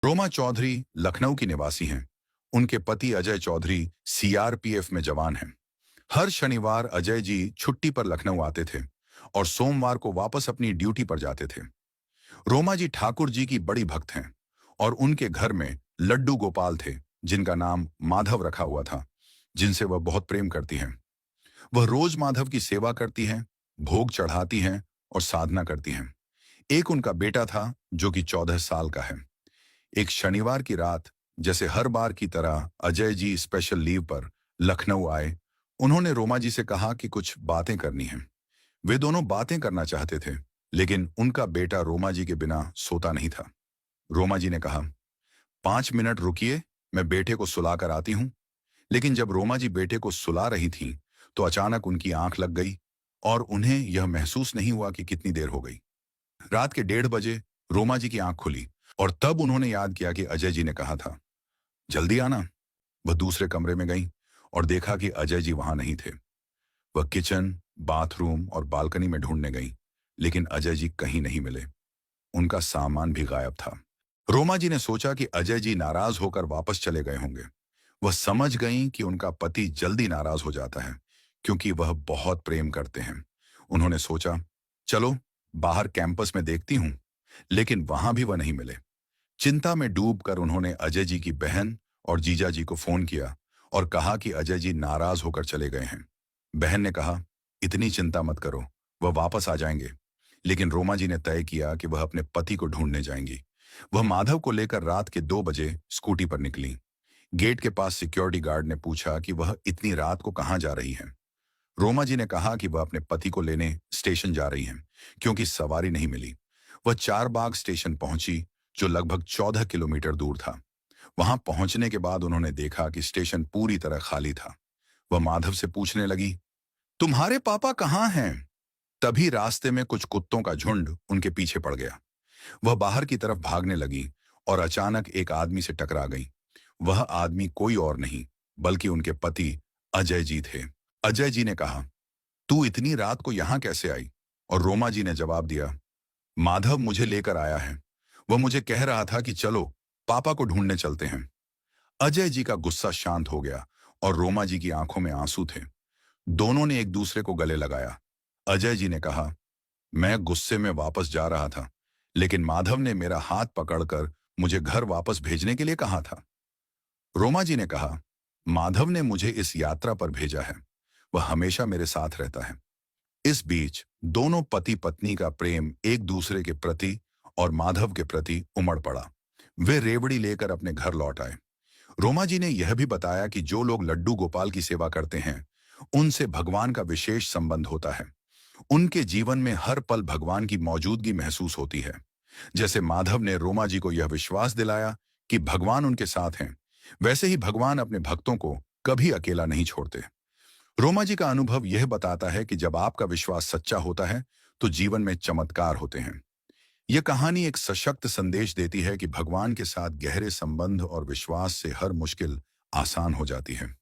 रोमा चौधरी लखनऊ की निवासी हैं। उनके पति अजय चौधरी सीआरपीएफ में जवान हैं। हर शनिवार अजय जी छुट्टी पर लखनऊ आते थे और सोमवार को वापस अपनी ड्यूटी पर जाते थे। रोमा जी ठाकुर जी की बड़ी भक्त हैं और उनके घर में लड्डू गोपाल थे, जिनका नाम माधव रखा हुआ था, जिनसे वह बहुत प्रेम करती हैं। वह रोज माधव की सेवा करती हैं, भोग चढ़ाती हैं और साधना करती हैं। एक उनका बेटा था जो कि 14 साल का है। एक शनिवार की रात, जैसे हर बार की तरह अजय जी स्पेशल लीव पर लखनऊ आए। उन्होंने रोमा जी से कहा कि कुछ बातें करनी हैं। वे दोनों बातें करना चाहते थे, लेकिन उनका बेटा रोमा जी के बिना सोता नहीं था। रोमा जी ने कहा, 5 मिनट रुकिए, मैं बेटे को सुलाकर आती हूँ। लेकिन जब रोमा जी बेटे को सुला रही थीं, तो अचानक उनकी आंख लग गई और उन्हें यह महसूस नहीं हुआ कि कितनी देर हो गई। रात के 1:30 बजे रोमा जी की आंख खुली और तब उन्होंने याद किया कि अजय जी ने कहा था, जल्दी आना। वह दूसरे कमरे में गई और देखा कि अजय जी वहां नहीं थे। वह किचन, बाथरूम और बालकनी में ढूंढने गई, लेकिन अजय जी कहीं नहीं मिले। उनका सामान भी गायब था। रोमा जी ने सोचा कि अजय जी नाराज होकर वापस चले गए होंगे। वह समझ गईं कि उनका पति जल्दी नाराज हो जाता है, क्योंकि वह बहुत प्रेम करते हैं। उन्होंने सोचा, चलो बाहर कैंपस में देखती हूं, लेकिन वहां भी वह नहीं मिले। चिंता में डूबकर उन्होंने अजय जी की बहन और जीजा जी को फोन किया और कहा कि अजय जी नाराज होकर चले गए हैं। बहन ने कहा, इतनी चिंता मत करो, वह वापस आ जाएंगे। लेकिन रोमा जी ने तय किया कि वह अपने पति को ढूंढने जाएंगी। वह माधव को लेकर रात के 2 बजे स्कूटी पर निकली। गेट के पास सिक्योरिटी गार्ड ने पूछा कि वह इतनी रात को कहां जा रही हैं। रोमा जी ने कहा कि वह अपने पति को लेने स्टेशन जा रही हैं, क्योंकि सवारी नहीं मिली। वह चारबाग स्टेशन पहुंची, जो लगभग 14 किलोमीटर दूर था। वहां पहुंचने के बाद उन्होंने देखा कि स्टेशन पूरी तरह खाली था। वह माधव से पूछने लगी, तुम्हारे पापा कहाँ हैं? तभी रास्ते में कुछ कुत्तों का झुंड उनके पीछे पड़ गया। वह बाहर की तरफ भागने लगी और अचानक एक आदमी से टकरा गई। वह आदमी कोई और नहीं, बल्कि उनके पति अजय जी थे। अजय जी ने कहा, तू इतनी रात को यहां कैसे आई? और रोमा जी ने जवाब दिया, माधव मुझे लेकर आया है। वह मुझे कह रहा था कि चलो पापा को ढूंढने चलते हैं। अजय जी का गुस्सा शांत हो गया और रोमा जी की आंखों में आंसू थे। दोनों ने एक दूसरे को गले लगाया। अजय जी ने कहा, मैं गुस्से में वापस जा रहा था, लेकिन माधव ने मेरा हाथ पकड़कर मुझे घर वापस भेजने के लिए कहा था। रोमा जी ने कहा, माधव ने मुझे इस यात्रा पर भेजा है। वह हमेशा मेरे साथ रहता है। इस बीच दोनों पति पत्नी का प्रेम एक दूसरे के प्रति और माधव के प्रति उमड़ पड़ा। वे रेवड़ी लेकर अपने घर लौट आए। रोमा जी ने यह भी बताया कि जो लोग लड्डू गोपाल की सेवा करते हैं, उनसे भगवान का विशेष संबंध होता है। उनके जीवन में हर पल भगवान की मौजूदगी महसूस होती है। जैसे माधव ने रोमा जी को यह विश्वास दिलाया कि भगवान उनके साथ हैं, वैसे ही भगवान अपने भक्तों को कभी अकेला नहीं छोड़ते। रोमा जी का अनुभव यह बताता है कि जब आपका विश्वास सच्चा होता है, तो जीवन में चमत्कार होते हैं। यह कहानी एक सशक्त संदेश देती है कि भगवान के साथ गहरे संबंध और विश्वास से हर मुश्किल आसान हो जाती है।